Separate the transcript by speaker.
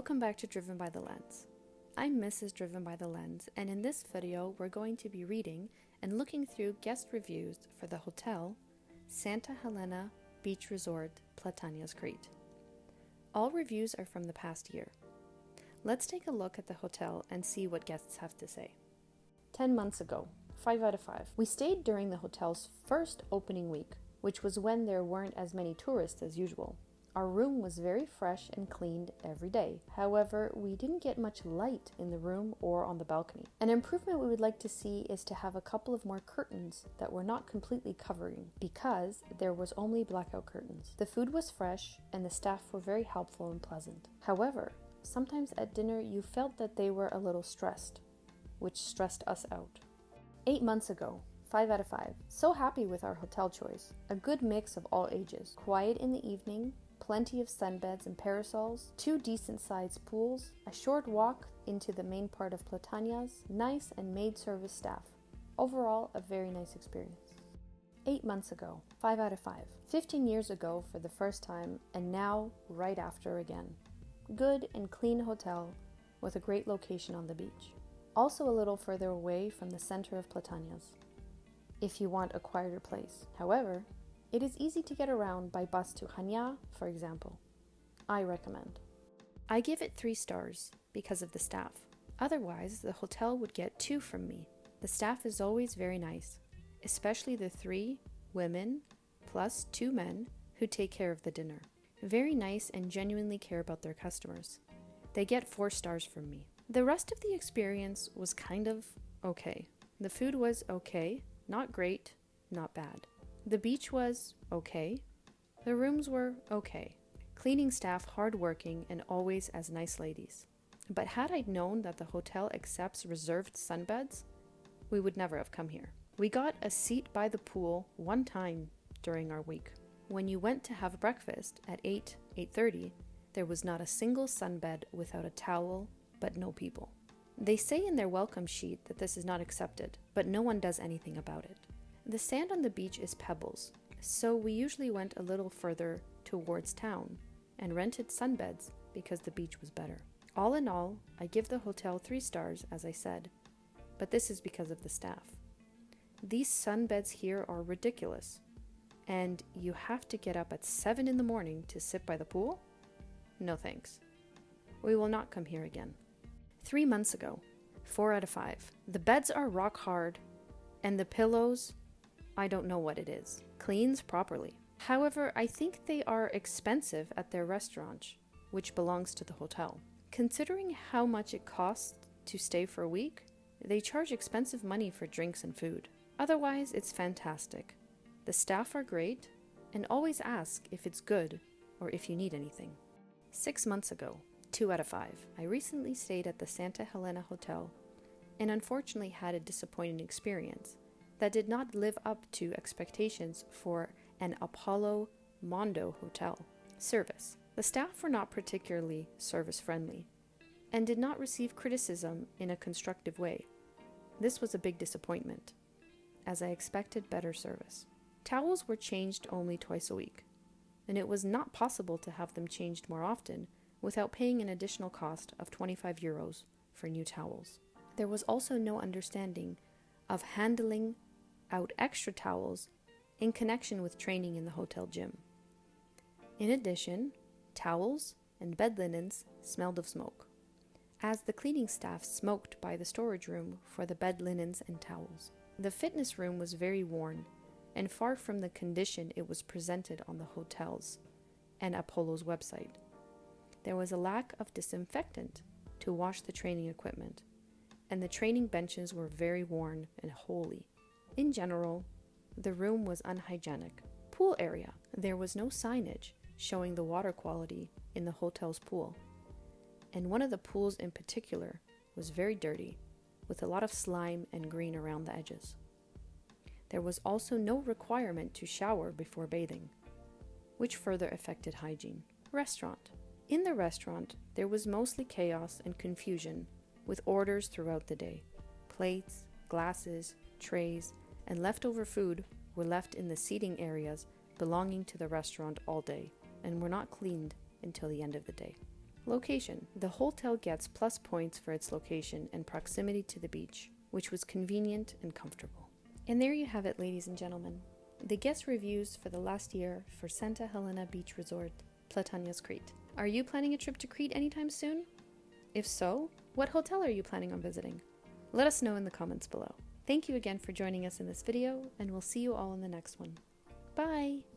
Speaker 1: Welcome back to Driven by the Lens. I'm Mrs. Driven by the Lens, and in this video we're going to be reading and looking through guest reviews for the hotel Santa Helena Beach Resort, Platanias Crete. All reviews are from the past year. Let's take a look at the hotel and see what guests have to say. 10 months ago, 5 out of 5. We stayed during the hotel's first opening week, which was when there weren't as many tourists as usual. Our room was very fresh and cleaned every day. However, we didn't get much light in the room or on the balcony. An improvement we would like to see is to have a couple of more curtains that were not completely covering, because there was only blackout curtains. The food was fresh and the staff were very helpful and pleasant. However, sometimes at dinner you felt that they were a little stressed, which stressed us out. 8 months ago, 5 out of 5. So happy with our hotel choice. A good mix of all ages. Quiet in the evening, plenty of sunbeds and parasols, 2 decent-sized pools, a short walk into the main part of Platanias, nice and maid-service staff. Overall, a very nice experience. 8 months ago, 5 out of 5. 15 years ago for the first time, and now right after again. Good and clean hotel with a great location on the beach. Also a little further away from the center of Platanias, if you want a quieter place. However, it is easy to get around by bus to Chania, for example. I recommend. I give it 3 stars because of the staff. Otherwise, the hotel would get 2 from me. The staff is always very nice, especially the 3 women plus 2 men who take care of the dinner. Very nice and genuinely care about their customers. They get 4 stars from me. The rest of the experience was kind of okay. The food was okay, not great, not bad. The beach was okay. The rooms were okay. Cleaning staff hardworking and always as nice ladies. But had I known that the hotel accepts reserved sunbeds, we would never have come here. We got a seat by the pool one time during our week. When you went to have breakfast at 8:30, there was not a single sunbed without a towel, but no people. They say in their welcome sheet that this is not accepted, but no one does anything about it. The sand on the beach is pebbles, so we usually went a little further towards town and rented sunbeds because the beach was better. All in all, I give the hotel 3 stars, as I said, but this is because of the staff. These sunbeds here are ridiculous, and you have to get up at 7 in the morning to sit by the pool? No thanks. We will not come here again. 3 months ago, 4 out of 5. The beds are rock hard, and the pillows, I don't know what it is. Cleans properly. However, I think they are expensive at their restaurant, which belongs to the hotel. Considering how much it costs to stay for a week, they charge expensive money for drinks and food. Otherwise, it's fantastic. The staff are great, and always ask if it's good or if you need anything. 6 months ago, 2 out of 5. I recently stayed at the Santa Helena Hotel and unfortunately had a disappointing experience that did not live up to expectations for an Apollo Mondo hotel. Service. The staff were not particularly service-friendly and did not receive criticism in a constructive way. This was a big disappointment, as I expected better service. Towels were changed only twice a week, and it was not possible to have them changed more often without paying an additional cost of 25 euros for new towels. There was also no understanding of handling out extra towels in connection with training in the hotel gym. In addition, towels and bed linens smelled of smoke, as the cleaning staff smoked by the storage room for the bed linens and towels. The fitness room was very worn and far from the condition it was presented on the hotel's and Apollo's website. There was a lack of disinfectant to wash the training equipment, and the training benches were very worn and holey. In general, the room was unhygienic. Pool area. There was no signage showing the water quality in the hotel's pool, and one of the pools in particular was very dirty, with a lot of slime and green around the edges. There was also no requirement to shower before bathing, which further affected hygiene. Restaurant. In the restaurant, there was mostly chaos and confusion, with orders throughout the day. Plates, glasses, trays, and leftover food were left in the seating areas belonging to the restaurant all day and were not cleaned until the end of the day. Location. The hotel gets plus points for its location and proximity to the beach, which was convenient and comfortable. And there you have it, ladies and gentlemen. The guest reviews for the last year for Santa Helena Beach Resort, Platanias Crete. Are you planning a trip to Crete anytime soon? If so, what hotel are you planning on visiting? Let us know in the comments below. Thank you again for joining us in this video, and we'll see you all in the next one. Bye!